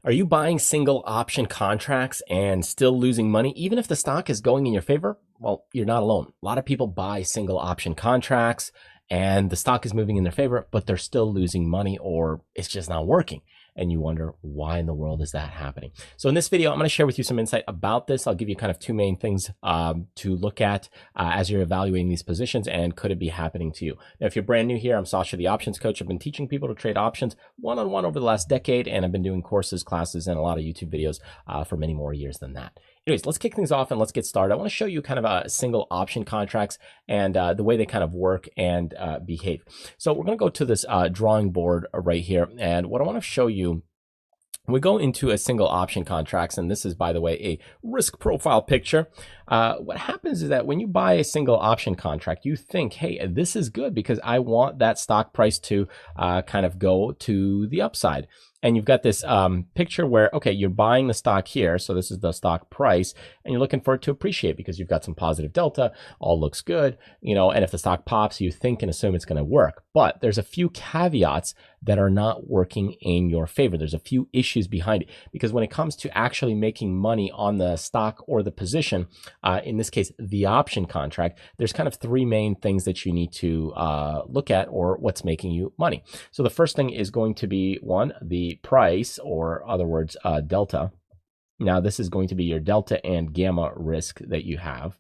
Are you buying single option contracts and still losing money, even if the stock is going in your favor? Well, you're not alone. A lot of people buy single option contracts and the stock is moving in their favor, but they're still losing money or it's just not working. And you wonder, why in the world is that happening? So in this video, I'm going to share with you some insight about this. I'll give you kind of two main things to look at as you're evaluating these positions, and could it be happening to you? Now, if you're brand new here, I'm Sasha, the options coach. I've been teaching people to trade options one-on-one over the last decade, and I've been doing courses, classes, and a lot of YouTube videos for many more years than that. Anyways, let's kick things off and let's get started. I want to show you kind of a single option contracts and the way they kind of work and behave. So we're going to go to this drawing board right here. And what I want to show you, we go into a single option contracts, and this is, by the way, a risk profile picture. What happens is that when you buy a single option contract, you think, hey, this is good because I want that stock price to kind of go to the upside. And you've got this picture where, okay, you're buying the stock here. So this is the stock price, and you're looking for it to appreciate because you've got some positive delta, all looks good, you know, and if the stock pops, you think and assume it's going to work. But there's a few caveats that are not working in your favor. There's a few issues behind it, because when it comes to actually making money on the stock or the position, in this case, the option contract, there's kind of three main things that you need to look at, or what's making you money. So the first thing is going to be, one, the price, or other words, delta. Now, this is going to be your delta and gamma risk that you have.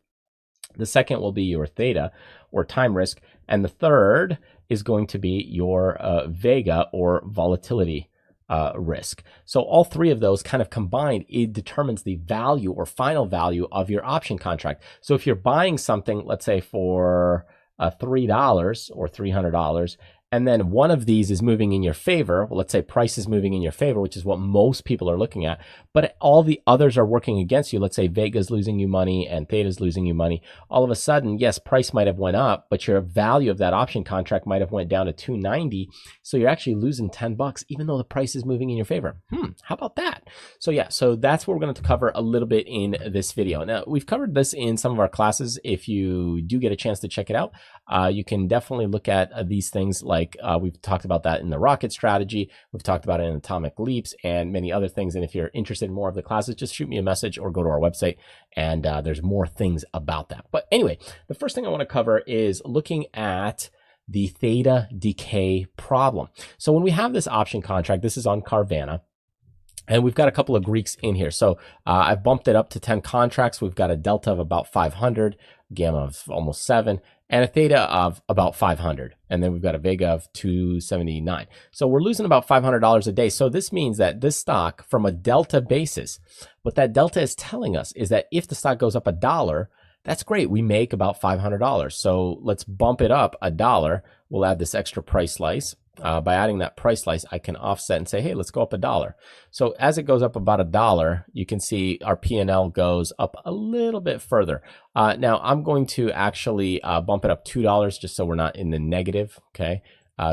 The second will be your theta, or time risk. And the third is going to be your Vega, or volatility risk. So all three of those kind of combined, it determines the value or final value of your option contract. So if you're buying something, let's say for $3 or $300, and then one of these is moving in your favor, well, let's say price is moving in your favor, which is what most people are looking at, but all the others are working against you. Let's say Vega's losing you money and Theta's losing you money. All of a sudden, yes, price might have went up, but your value of that option contract might have went down to 290. So you're actually losing 10 bucks, even though the price is moving in your favor. How about that? So yeah, so that's what we're going to cover a little bit in this video. Now, we've covered this in some of our classes. If you do get a chance to check it out, you can definitely look at these things like we've talked about that in the rocket strategy. We've talked about it in atomic leaps and many other things. And if you're interested in more of the classes, just shoot me a message or go to our website, and there's more things about that. But anyway, the first thing I want to cover is looking at the theta decay problem. So when we have this option contract, this is on Carvana, and we've got a couple of Greeks in here. So I've bumped it up to 10 contracts. We've got a delta of about 500, gamma of almost 7, and a theta of about 500. And then we've got a Vega of 279. So we're losing about $500 a day. So this means that this stock, from a delta basis, what that delta is telling us is that if the stock goes up $1, that's great. We make about $500. So let's bump it up $1. We'll add this extra price slice. By adding that price slice, I can offset and say, hey, let's go up $1. So as it goes up about $1, you can see our P&L goes up a little bit further. Now I'm going to actually bump it up $2 just so we're not in the negative. Okay.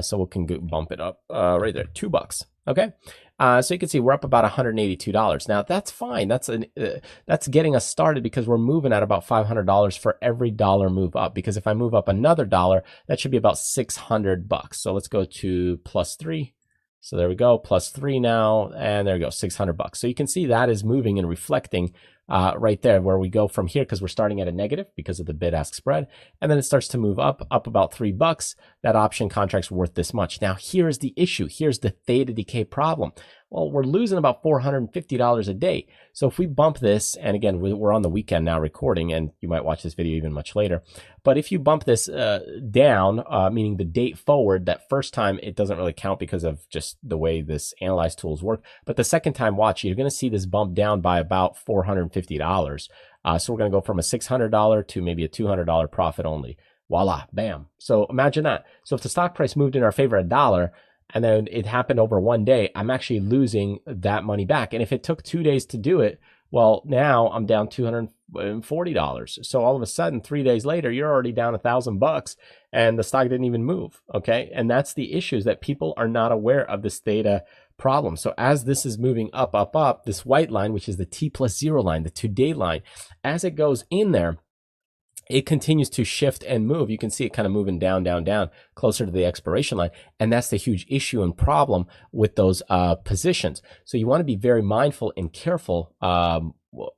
So we can bump it up right there, $2. Okay. So you can see we're up about $182. Now that's fine. That's getting us started, because we're moving at about $500 for every dollar move up. Because if I move up another $1, that should be about $600. So let's go to +3. So there we go, +3 now, and there we go, $600. So you can see that is moving and reflecting right there, where we go from here, because we're starting at a negative because of the bid-ask spread, and then it starts to move up about $3. That option contract's worth this much. Now here's the issue. Here's the theta decay problem. Well, we're losing about $450 a day. So if we bump this, and again, we're on the weekend now recording, and you might watch this video even much later, but if you bump this down, meaning the date forward, that first time it doesn't really count because of just the way this analyze tools work. But the second time watch, you're going to see this bump down by about $450. So we're going to go from a $600 to maybe a $200 profit only. Voila, bam. So imagine that. So if the stock price moved in our favor $1, and then it happened over one day, I'm actually losing that money back. And if it took 2 days to do it, well, now I'm down $240. So all of a sudden, 3 days later, you're already down $1,000 and the stock didn't even move. Okay. And that's the issue, is that people are not aware of this theta problem. So as this is moving up, up, up, this white line, which is the T+0 line, the 2-day line, as it goes in there, it continues to shift and move. You can see it kind of moving down, down, down, closer to the expiration line. And that's the huge issue and problem with those positions. So you want to be very mindful and careful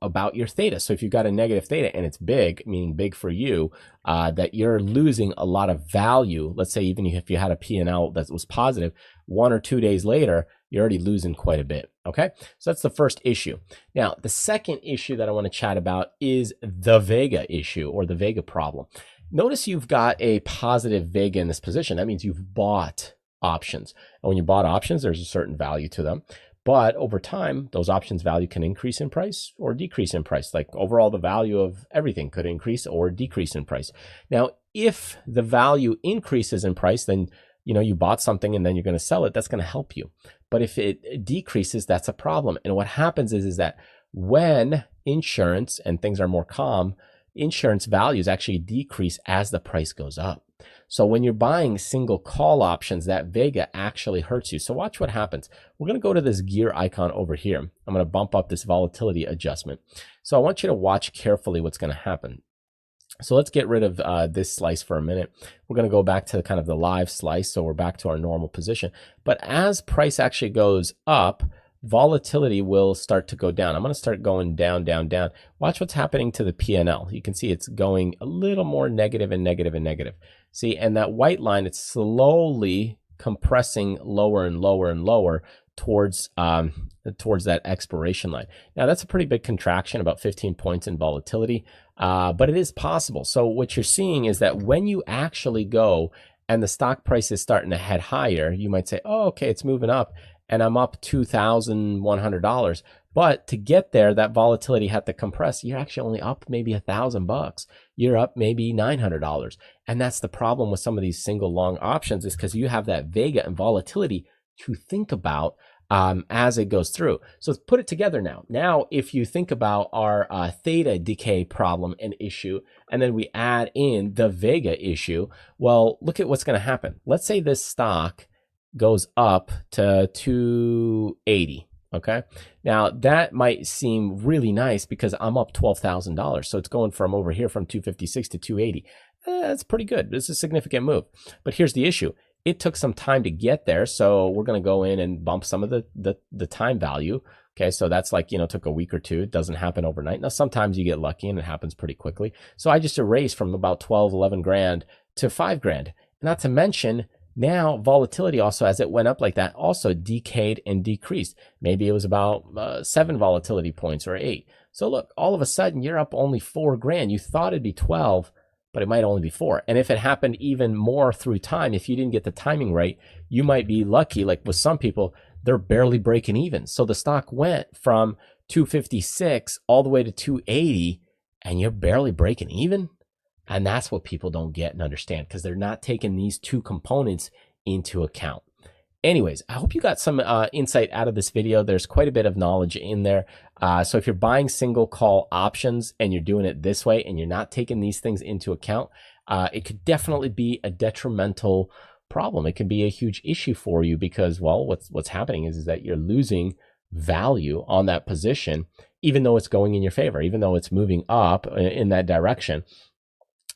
about your theta. So if you've got a negative theta and it's big, meaning big for you, that you're losing a lot of value. Let's say even if you had a P&L that was positive, 1 or 2 days later, you're already losing quite a bit. Okay, so that's the first issue. Now, the second issue that I want to chat about is the Vega issue, or the Vega problem. Notice you've got a positive Vega in this position. That means you've bought options. And when you bought options, there's a certain value to them. But over time, those options value can increase in price or decrease in price. Like overall, the value of everything could increase or decrease in price. Now, if the value increases in price, then you bought something and then you're going to sell it. That's going to help you. But if it decreases, that's a problem. And what happens is that when insurance and things are more calm, insurance values actually decrease as the price goes up. So when you're buying single call options, that Vega actually hurts you. So watch what happens. We're going to go to this gear icon over here. I'm going to bump up this volatility adjustment. So I want you to watch carefully what's going to happen. So let's get rid of this slice for a minute. We're going to go back to kind of the live slice. So we're back to our normal position. But as price actually goes up, volatility will start to go down. I'm going to start going down, down, down. Watch what's happening to the P&L. You can see it's going a little more negative and negative and negative. See, and that white line, it's slowly compressing lower and lower and lower towards that expiration line. Now that's a pretty big contraction, about 15 points in volatility, but it is possible. So what you're seeing is that when you actually go and the stock price is starting to head higher, you might say, oh, okay, it's moving up and I'm up $2,100. But to get there, that volatility had to compress. You're actually only up maybe $1,000. You're up maybe $900. And that's the problem with some of these single long options, is because you have that Vega and volatility to think about as it goes through. So let's put it together now. Now, if you think about our Theta decay problem and issue, and then we add in the Vega issue, well, look at what's going to happen. Let's say this stock goes up to 280. Okay. Now that might seem really nice because I'm up $12,000. So it's going from over here from 256 to 280. That's pretty good. This is a significant move. But here's the issue. It took some time to get there. So we're going to go in and bump some of the time value. Okay. So that's like, took a week or two. It doesn't happen overnight. Now, sometimes you get lucky and it happens pretty quickly. So I just erased from about 12, 11 grand to 5 grand. Not to mention, now volatility also, as it went up like that, also decayed and decreased. Maybe it was about 7 volatility points or 8. So look, all of a sudden you're up only 4 grand. You thought it'd be 12, but it might only be 4. And if it happened even more through time, if you didn't get the timing right, you might be lucky. Like with some people, they're barely breaking even. So the stock went from 256 all the way to 280 and you're barely breaking even. And that's what people don't get and understand, because they're not taking these two components into account. Anyways, I hope you got some insight out of this video. There's quite a bit of knowledge in there. So if you're buying single call options and you're doing it this way and you're not taking these things into account, it could definitely be a detrimental problem. It can be a huge issue for you because, well, what's happening is that you're losing value on that position, even though it's going in your favor, even though it's moving up in that direction.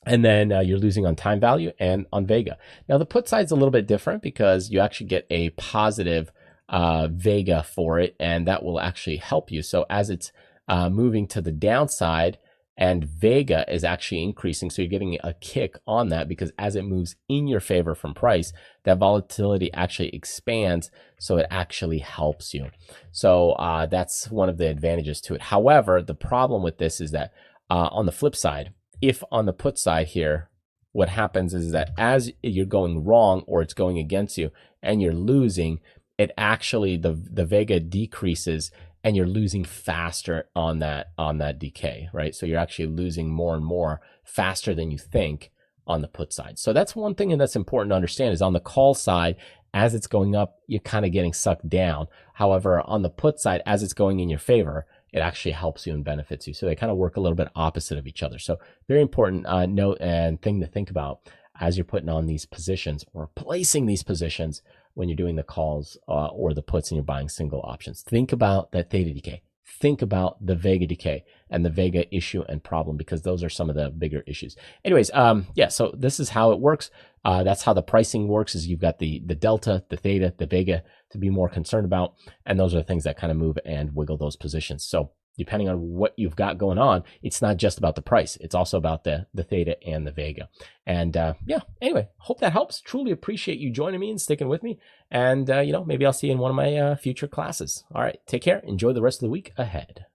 And then you're losing on time value and on Vega. Now, the put side's a little bit different because you actually get a positive Vega for it, and that will actually help you. So as it's moving to the downside and Vega is actually increasing, so you're getting a kick on that because as it moves in your favor from price, that volatility actually expands, so it actually helps you. So that's one of the advantages to it. However, the problem with this is that on the flip side, if on the put side here, what happens is that as you're going wrong or it's going against you and you're losing, it actually, the Vega decreases and you're losing faster on that decay, right? So you're actually losing more and more faster than you think on the put side. So that's one thing that's important to understand, is on the call side, as it's going up, you're kind of getting sucked down. However, on the put side, as it's going in your favor, it actually helps you and benefits you. So they kind of work a little bit opposite of each other. So very important note and thing to think about as you're putting on these positions or placing these positions when you're doing the calls or the puts and you're buying single options. Think about that theta decay. think about the Vega decay and the Vega issue and problem, because those are some of the bigger issues. Anyways, yeah, so this is how it works. That's how the pricing works, is you've got the delta, the theta, the Vega to be more concerned about. And those are the things that kind of move and wiggle those positions. So depending on what you've got going on, it's not just about the price. It's also about the theta and the Vega. And yeah, anyway, hope that helps. Truly appreciate you joining me and sticking with me. And, you know, maybe I'll see you in one of my future classes. All right, take care. Enjoy the rest of the week ahead.